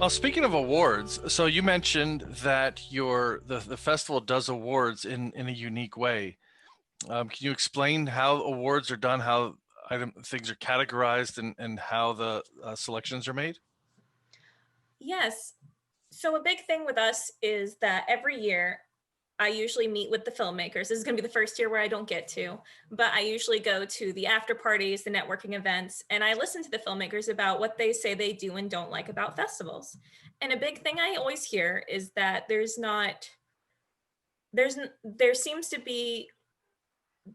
Well, speaking of awards, so you mentioned that the festival does awards in a unique way. Can you explain how awards are done, how things are categorized, and how the selections are made? Yes. So a big thing with us is that every year I usually meet with the filmmakers. This is going to be the first year where I don't get to, but I usually go to the after parties, the networking events, and I listen to the filmmakers about what they say they do and don't like about festivals. And a big thing I always hear is that there seems to be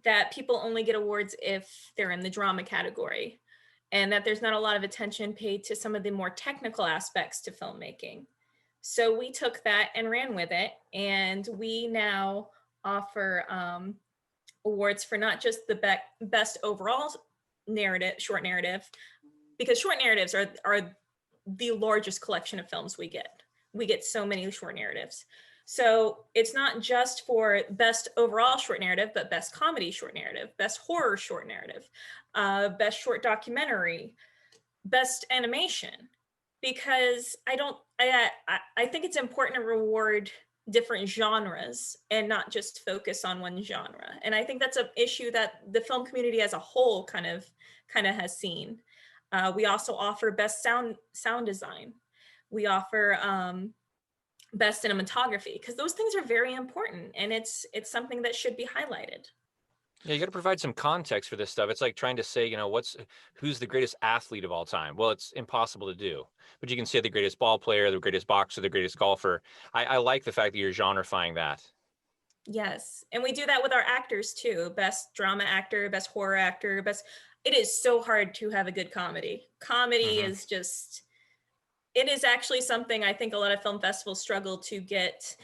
that people only get awards if they're in the drama category, and that there's not a lot of attention paid to some of the more technical aspects to filmmaking. So we took that and ran with it, and we now offer awards for not just the best overall narrative, short narrative, because short narratives are the largest collection of films we get. We get so many short narratives. So it's not just for best overall short narrative, but best comedy short narrative, best horror short narrative, best short documentary, best animation. Because I think it's important to reward different genres and not just focus on one genre. And I think that's an issue that the film community as a whole kind of has seen. We also offer best sound design. We offer best cinematography, because those things are very important, and it's something that should be highlighted. Yeah, you got to provide some context for this stuff. It's like trying to say, who's the greatest athlete of all time? Well, it's impossible to do. But you can say the greatest ball player, the greatest boxer, the greatest golfer. I like the fact that you're genreifying that. Yes, and we do that with our actors too. Best drama actor, best horror actor, best. It is so hard to have a good comedy. Comedy Mhm. is just. It is actually something I think a lot of film festivals struggle to get.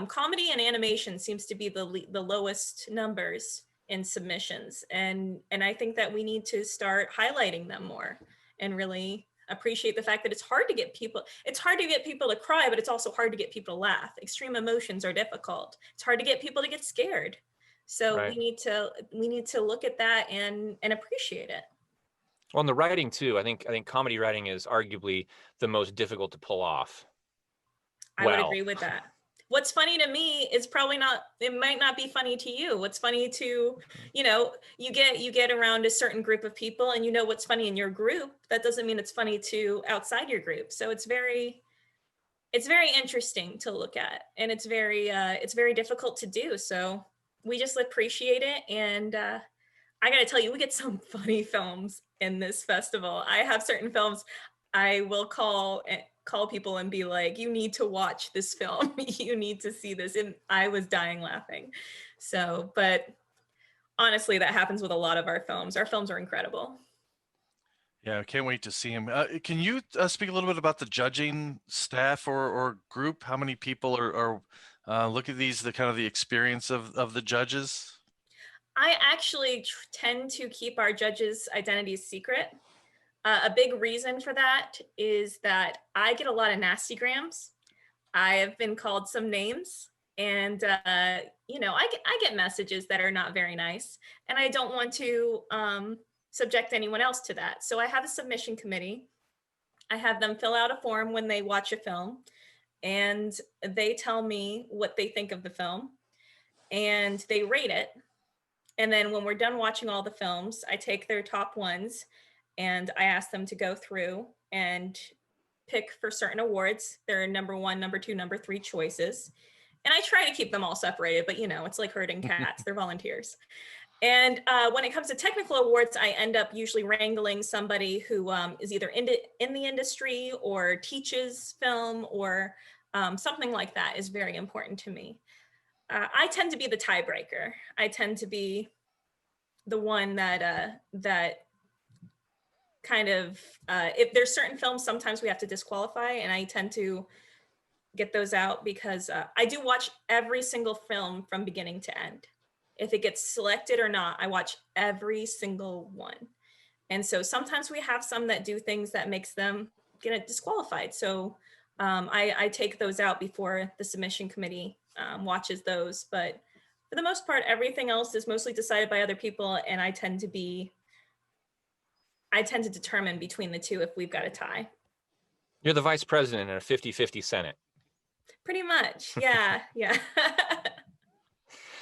Comedy and animation seems to be the lowest numbers in submissions, and I think that we need to start highlighting them more and really appreciate the fact that it's hard to get people to cry, but it's also hard to get people to laugh. Extreme emotions are difficult. It's hard to get people to get scared. So Right. we need to look at that and appreciate it. Well, in the writing too, I think comedy writing is arguably the most difficult to pull off. I would Well, agree with that. What's funny to me is probably not, it might not be funny to you. What's funny to, you get around a certain group of people and you know what's funny in your group. That doesn't mean it's funny to outside your group. So it's very interesting to look at, and it's very difficult to do. So we just appreciate it. And I gotta tell you, we get some funny films in this festival. I have certain films I will call people and be like, "You need to watch this film. You need to see this." And I was dying laughing. So, but honestly, that happens with a lot of our films. Our films are incredible. Yeah, I can't wait to see him. Can you speak a little bit about the judging staff or group? How many people are look at these, the kind of the experience of the judges? I actually tend to keep our judges' identities secret. A big reason for that is that I get a lot of nasty grams. I have been called some names, and I get messages that are not very nice, and I don't want to subject anyone else to that. So I have a submission committee. I have them fill out a form when they watch a film, and they tell me what they think of the film, and they rate it. And then when we're done watching all the films, I take their top ones and I ask them to go through and pick for certain awards. There are number one, number two, number three choices. And I try to keep them all separated, but it's like herding cats. They're volunteers. And when it comes to technical awards, I end up usually wrangling somebody who is either in the industry or teaches film, or something like that is very important to me. I tend to be the tiebreaker. I tend to be the one that kind of if there's certain films sometimes we have to disqualify, and I tend to get those out because I do watch every single film from beginning to end. If it gets selected or not, I watch every single one. And so sometimes we have some that do things that makes them get disqualified. So I take those out before the submission committee watches those. But for the most part, everything else is mostly decided by other people, and I tend to determine between the two if we've got a tie. You're the vice president in a 50-50 Senate. Pretty much. Yeah. Yeah.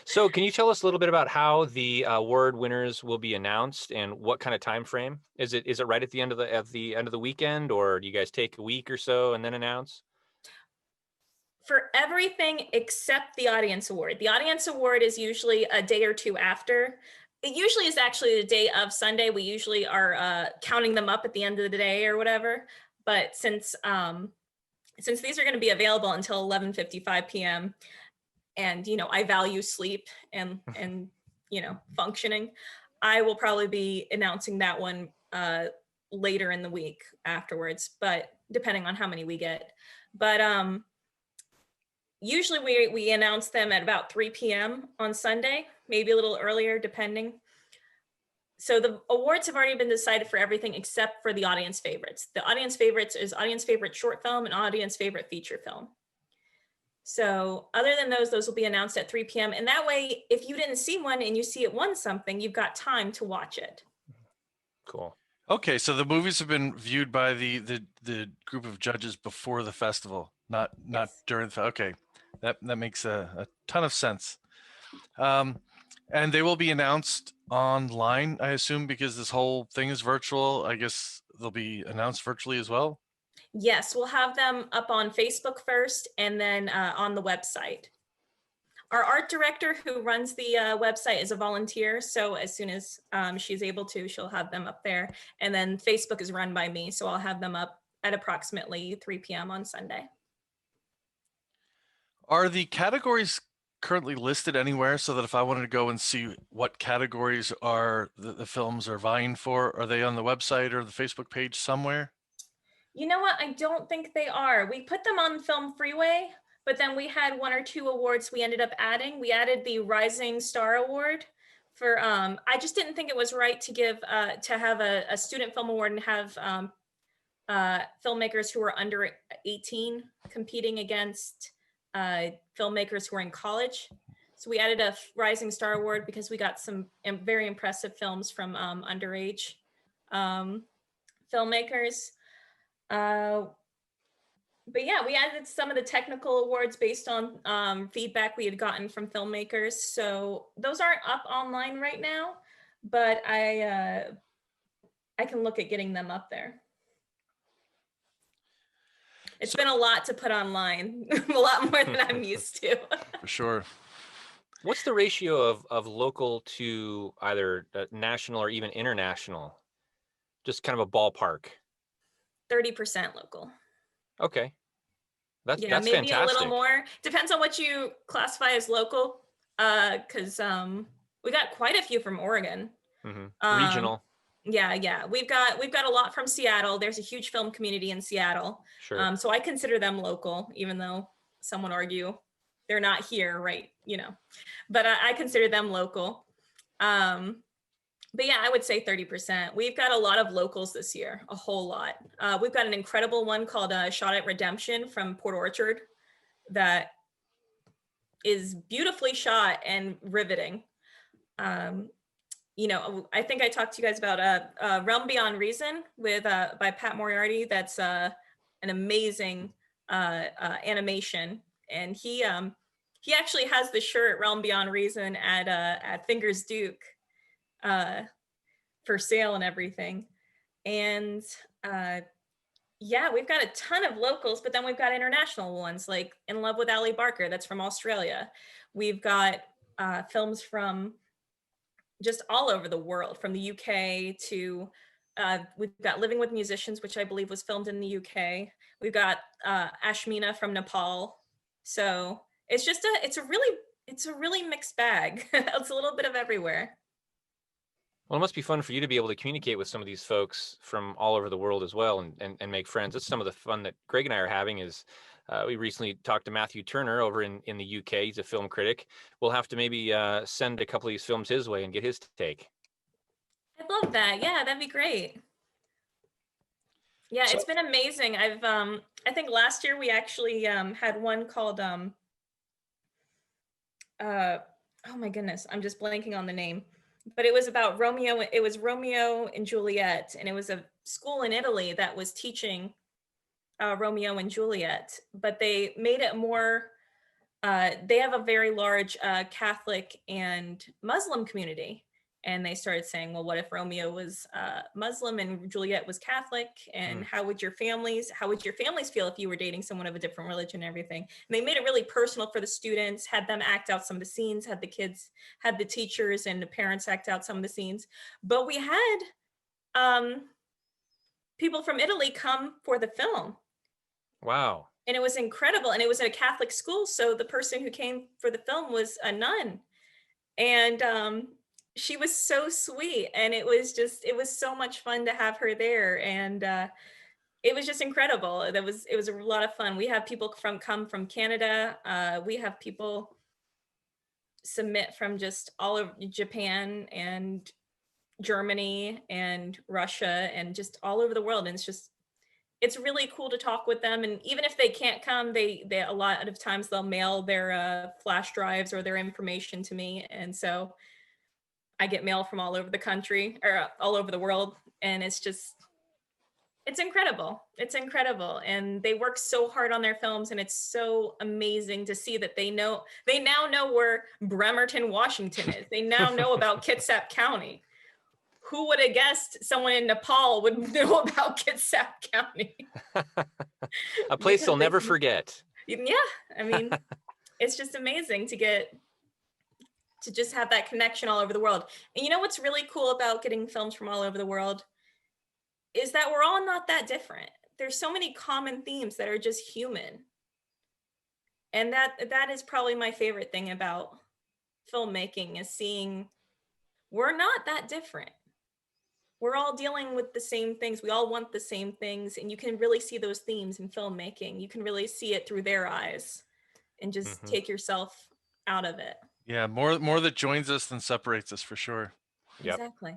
So can you tell us a little bit about how the award winners will be announced and what kind of time frame? Is it right at the end of the weekend, or do you guys take a week or so and then announce? For everything except the audience award. The audience award is usually a day or two after. It usually is actually the day of Sunday. We usually are counting them up at the end of the day or whatever. But since these are going to be available until 11:55 p.m., and I value sleep and functioning, I will probably be announcing that one later in the week afterwards. But depending on how many we get, but usually we announce them at about 3 p.m. on Sunday, maybe a little earlier, depending. So the awards have already been decided for everything except for the audience favorites. The audience favorites is audience favorite short film and audience favorite feature film. So other than those will be announced at 3 p.m. And that way, if you didn't see one and you see it won something, you've got time to watch it. Cool. Okay, so the movies have been viewed by the group of judges before the festival, not Yes. during the. Okay, that makes a ton of sense. And they will be announced online, I assume, because this whole thing is virtual. I guess they'll be announced virtually as well. Yes, we'll have them up on Facebook first and then on the website. Our art director who runs the website is a volunteer. So as soon as she's able to, she'll have them up there. And then Facebook is run by me. So I'll have them up at approximately 3 p.m. on Sunday. Are the categories currently listed anywhere so that if I wanted to go and see what categories are the films are vying for, are they on the website or the Facebook page somewhere? You know what? I don't think they are. We put them on Film Freeway, but then we had one or two awards we ended up adding. We added the Rising Star Award for, I just didn't think it was right to give, to have a student film award and have filmmakers who are under 18 competing against filmmakers who are in college. So we added a Rising Star Award because we got some very impressive films from underage filmmakers. But yeah, we added some of the technical awards based on feedback we had gotten from filmmakers. So those aren't up online right now, but I can look at getting them up there. It's been a lot to put online, a lot more than I'm used to. For sure. What's the ratio of local to either national or even international? Just kind of a ballpark. 30% local. Okay. That's maybe fantastic. A little more. Depends on what you classify as local. Because we got quite a few from Oregon. Mm-hmm. Regional. Yeah. We've got a lot from Seattle. There's a huge film community in Seattle. Sure. So I consider them local, even though some would argue they're not here, right? But I consider them local. But yeah, I would say 30%. We've got a lot of locals this year, a whole lot. We've got an incredible one called Shot at Redemption from Port Orchard that is beautifully shot and riveting. I think I talked to you guys about Realm Beyond Reason by Pat Moriarty. That's an amazing animation, and he actually has the shirt Realm Beyond Reason at Fingers Duke for sale and everything. And yeah, we've got a ton of locals, but then we've got international ones like In Love with Ali Barker, that's from Australia. We've got films from just all over the world, from the UK to we've got Living with Musicians, which I believe was filmed in the UK. We've got Ashmina from Nepal. So it's a really mixed bag. It's a little bit of everywhere. Well, it must be fun for you to be able to communicate with some of these folks from all over the world as well and make friends. That's some of the fun that Greg and I are having is we recently talked to Matthew Turner over in the UK. He's a film critic. We'll have to maybe send a couple of these films his way and get his take. I'd love that. Yeah, that'd be great. Yeah, it's been amazing. I think last year we actually had one called oh my goodness, I'm just blanking on the name. But it was about Romeo. It was Romeo and Juliet, and it was a school in Italy that was teaching Romeo and Juliet, but they made it more. They have a very large Catholic and Muslim community. And they started saying, well, what if Romeo was Muslim and Juliet was Catholic? And how would your families feel if you were dating someone of a different religion and everything? And they made it really personal for the students, had them act out some of the scenes, had the teachers and the parents act out some of the scenes. But we had people from Italy come for the film. Wow. And it was incredible. And it was at a Catholic school. So the person who came for the film was a nun. And she was so sweet. And it was so much fun to have her there. And it was just incredible. It was a lot of fun. We have people come from Canada. We have people submit from just all of Japan and Germany and Russia and just all over the world. And it's really cool to talk with them. And even if they can't come, they a lot of times they'll mail their flash drives or their information to me. And so I get mail from all over the country or all over the world. And it's incredible. It's incredible. And they work so hard on their films. And it's so amazing to see that they now know where Bremerton, Washington is. They now know about Kitsap County. Who would have guessed someone in Nepal would know about Kitsap County? A place they'll never forget. Yeah, I mean, it's just amazing to just have that connection all over the world. And you know what's really cool about getting films from all over the world is that we're all not that different. There's so many common themes that are just human. And that is probably my favorite thing about filmmaking, is seeing we're not that different. We're all dealing with the same things. We all want the same things. And you can really see those themes in filmmaking. You can really see it through their eyes and just take yourself out of it. Yeah, more that joins us than separates us, for sure. Yep. Exactly.